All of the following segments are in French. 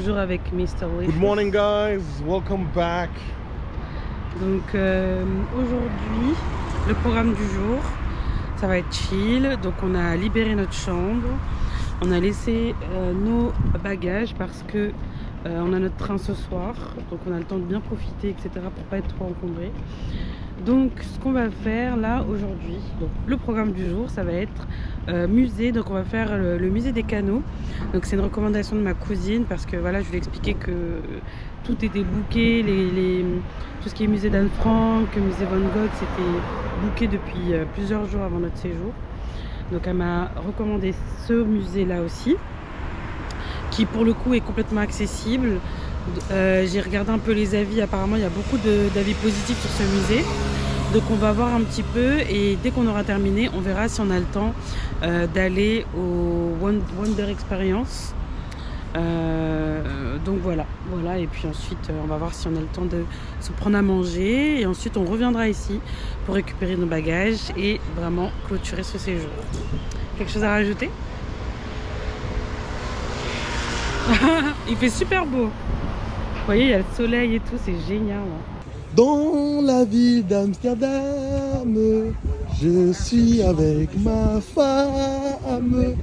toujours avec Mr. Licious. Good morning guys, welcome back. Donc aujourd'hui, le programme du jour, ça va être chill. Donc on a libéré notre chambre, on a laissé nos bagages parce que on a notre train ce soir. Donc on a le temps de bien profiter, etc. pour pas être trop encombré. Donc ce qu'on va faire là aujourd'hui, donc le programme du jour, ça va être musée. Donc on va faire le musée des canaux. Donc c'est une recommandation de ma cousine parce que voilà, je lui ai expliqué que tout était booké, tout ce qui est musée d'Anne Frank, musée Van Gogh, c'était booké depuis plusieurs jours avant notre séjour. Donc elle m'a recommandé ce musée là aussi, qui pour le coup est complètement accessible. J'ai regardé un peu les avis, apparemment il y a beaucoup d'avis positifs sur ce musée. Donc on va voir un petit peu et dès qu'on aura terminé, on verra si on a le temps d'aller au Wonder Experience. Donc voilà, et puis ensuite on va voir si on a le temps de se prendre à manger et ensuite on reviendra ici pour récupérer nos bagages et vraiment clôturer ce séjour. Quelque chose à rajouter? Il fait super beau. Vous voyez, il y a le soleil et tout, c'est génial. Dans la ville d'Amsterdam, je suis avec ma femme.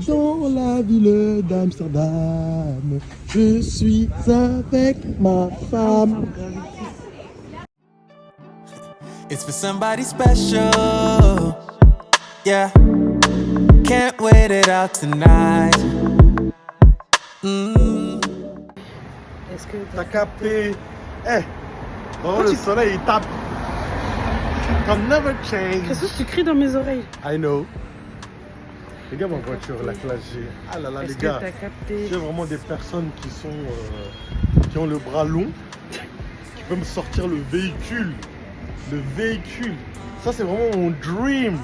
Dans la ville d'Amsterdam, je suis avec ma femme. It's for somebody special. Yeah. Can't wait it out tonight. Est-ce que T'as capté? Eh, oh, le soleil il tape. Can never change. Christophe, tu cries dans mes oreilles. I know. Regarde ma voiture, la classe G. Ah là là, les Est-ce que gars. t'as capté? J'ai vraiment des personnes qui sont qui ont le bras long, qui peuvent me sortir le véhicule. Le véhicule. Ça c'est vraiment mon dream.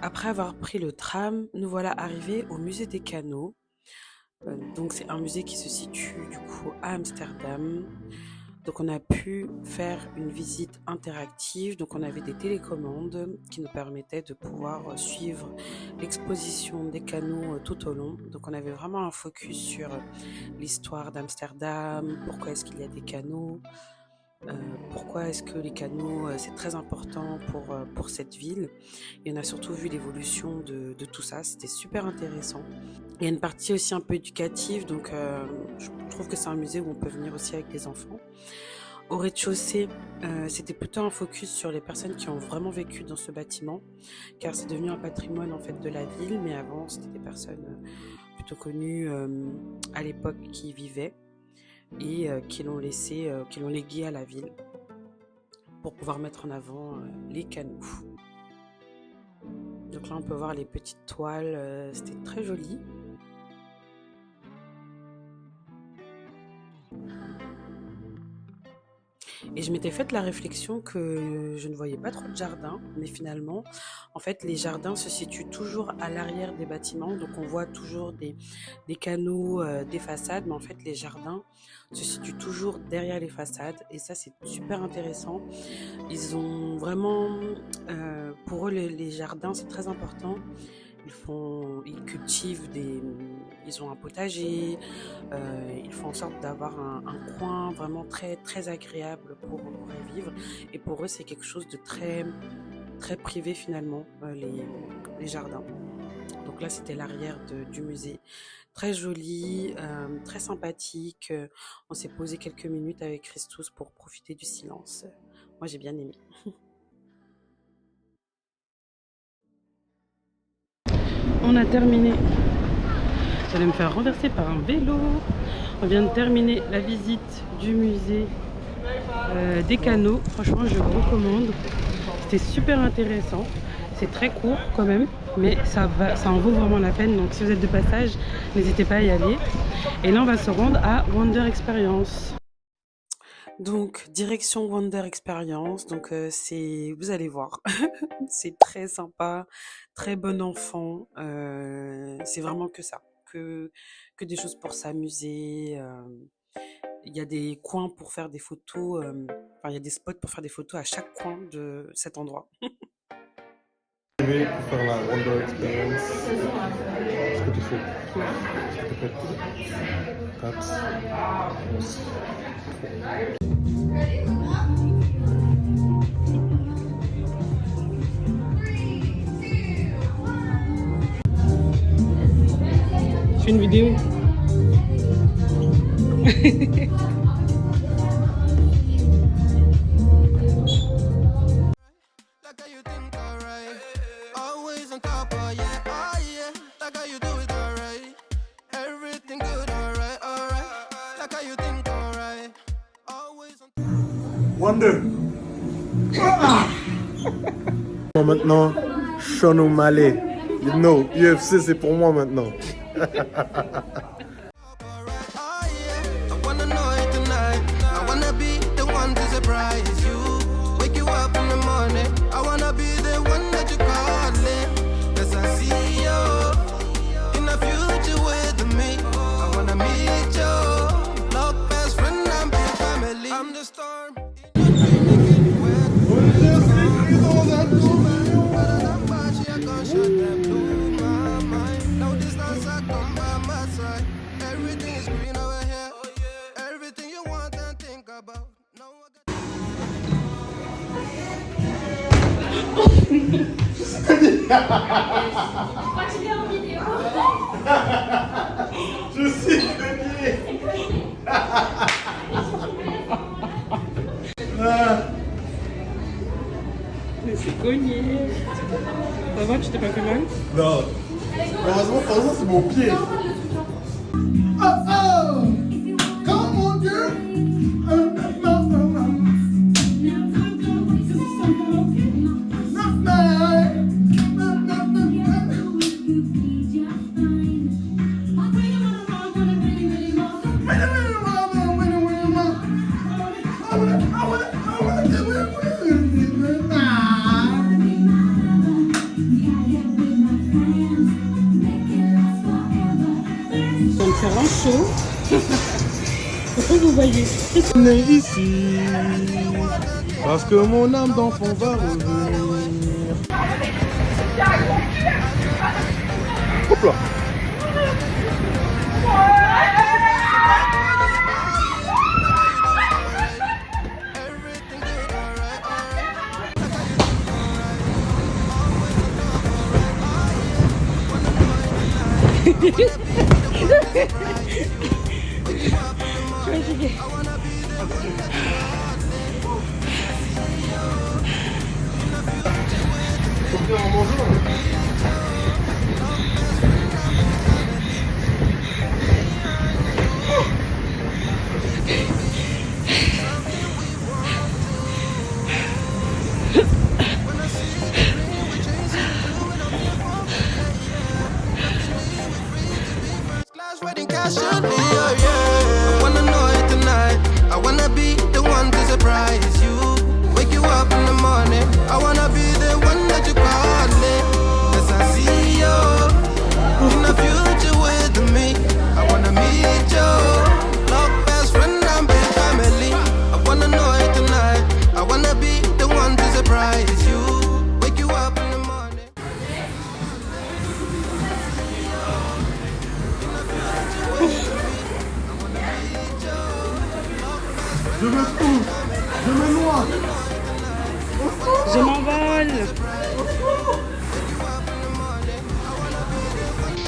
Après avoir pris le tram, nous voilà arrivés au musée des canaux. Donc c'est un musée qui se situe du coup à Amsterdam. Donc on a pu faire une visite interactive. Donc on avait des télécommandes qui nous permettaient de pouvoir suivre l'exposition des canaux tout au long. Donc on avait vraiment un focus sur l'histoire d'Amsterdam, pourquoi est-ce qu'il y a des canaux, pourquoi est-ce que les canaux c'est très important pour cette ville. Et on a surtout vu l'évolution de tout ça, c'était super intéressant. Il y a une partie aussi un peu éducative, donc je trouve que c'est un musée où on peut venir aussi avec des enfants. Au rez-de-chaussée, c'était plutôt un focus sur les personnes qui ont vraiment vécu dans ce bâtiment, car c'est devenu un patrimoine en fait de la ville, mais avant c'était des personnes plutôt connues à l'époque qui y vivaient et qui l'ont légué à la ville pour pouvoir mettre en avant les canaux. Donc là on peut voir les petites toiles, c'était très joli. Et je m'étais fait la réflexion que je ne voyais pas trop de jardins, mais finalement, en fait, les jardins se situent toujours à l'arrière des bâtiments, donc on voit toujours des canaux, des façades, mais en fait, les jardins se situent toujours derrière les façades, et ça, c'est super intéressant. Ils ont vraiment, pour eux, les jardins, c'est très important. Ils cultivent ils ont un potager, ils font en sorte d'avoir un coin vraiment très, très agréable pour y vivre. Et pour eux, c'est quelque chose de très, très privé finalement, les jardins. Donc là, c'était l'arrière du musée. Très joli, très sympathique. On s'est posé quelques minutes avec Christous pour profiter du silence. Moi, j'ai bien aimé. On a terminé. J'allais me faire renverser par un vélo. On vient de terminer la visite du musée des canaux. Franchement, je vous recommande. C'était super intéressant. C'est très court quand même, mais ça en vaut vraiment la peine. Donc si vous êtes de passage, n'hésitez pas à y aller. Et là, on va se rendre à Wonder Experience. Donc, direction Wonder Experience. Donc, vous allez voir, c'est très sympa, très bon enfant. C'est vraiment que ça, que des choses pour s'amuser. Il y a des coins pour faire des photos. Il y a des spots pour faire des photos à chaque coin de cet endroit. Pour faire la Wonder Experience. t'es chaud. S'il te plaît. 4, 11. Je fais une vidéo. Like how you think alright. Always on top of yeah, oh yeah. Like how you do it alright. Everything good alright, alright. Like how you think alright. Always on Wonder. Maintenant, Sean O'Malley. You know, UFC c'est pour moi maintenant. surprise you. Wake you up in the morning. I wanna be the one that you calling. Cause I see you in the future with me. I wanna meet you. Love best friend and big family. I'm the storm. Everything is green over here. Everything you want and think about. Je suis connu. Mais c'est cogné. Ça va, tu t'es pas fait mal? Non. Heureusement, c'est mon pied. Come on, girl. Donc c'est vraiment chaud. Faut que vous voyez. On est ici parce que mon âme d'enfant va revenir. Hop là. Faut bien en manger. Wedding casually, oh yeah. I wanna know it tonight. I wanna be the one to surprise you. Wake you up in the morning. I wanna be the one that you calling. Cause I see you in the future with me. I wanna meet you. Love best friend and big family. I wanna know it tonight. I wanna be the one to surprise you. Wake you up in the morning. Je me trouve. Je me noie. Je m'envole.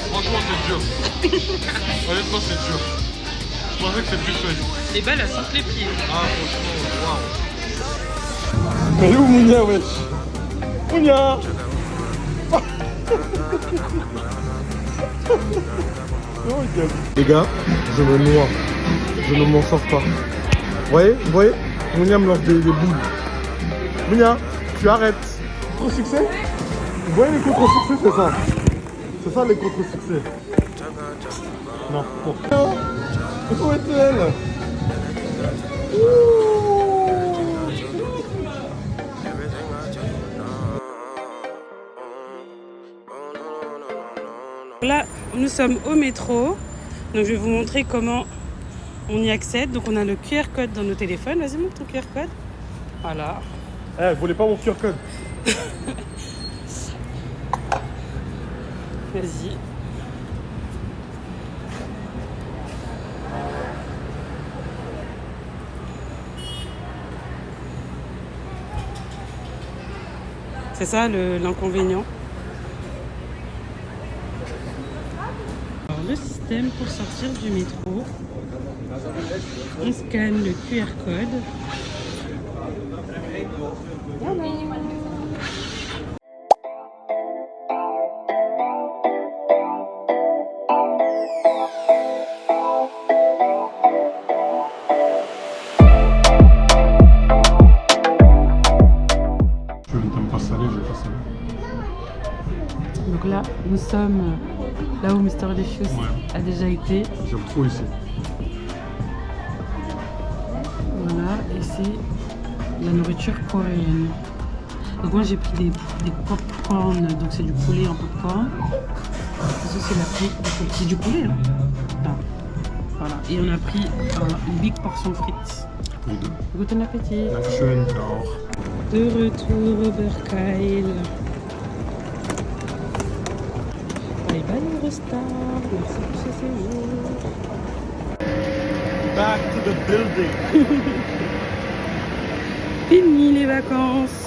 Franchement, c'est dur. Honnêtement, c'est dur. Je pensais que c'était plus fun. Les balles, elles sentent les pieds. Ah, franchement, waouh. Elle est où Mounia, wesh? Mounia. Les gars, je me noie. Je ne m'en sors pas. Vous voyez Mounia me lance des boules. Mounia, tu arrêtes. Contre-succès? Vous voyez les contre-succès, c'est ça. C'est ça les contre-succès. Non, bon. Où est-elle? Là, nous sommes au métro. Donc, je vais vous montrer comment on y accède. Donc, on a le QR code dans nos téléphones. Vas-y, montre ton QR code. Voilà. Eh, vous voulez pas mon QR code? Vas-y. C'est ça l'inconvénient. Alors, le système pour sortir du métro, on scanne le QR code. Voilà. Tu n'aimes pas salé, je vais pas salé. Donc là, nous sommes là où Mr. Delicious a déjà été. J'aime trop ici. Voilà, et c'est la nourriture coréenne. Donc moi j'ai pris des popcorn, donc c'est du poulet en popcorn. Ça c'est la frites, c'est du poulet. Hein. Ah. Voilà, et on a pris une big portion frites. Les deux. Guten appétit. Schön auch. De retour au Berkheil. Bye bye Eurostar, merci pour ce séjour. Back to the building. Fini les vacances.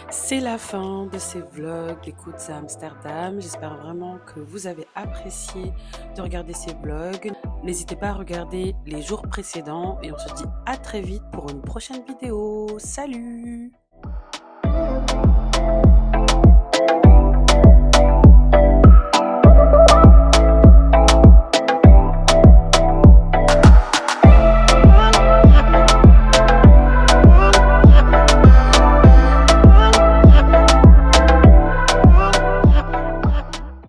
C'est la fin de ces vlogs d'écoute à Amsterdam. J'espère vraiment que vous avez apprécié de regarder ces vlogs. N'hésitez pas à regarder les jours précédents et on se dit à très vite pour une prochaine vidéo. Salut!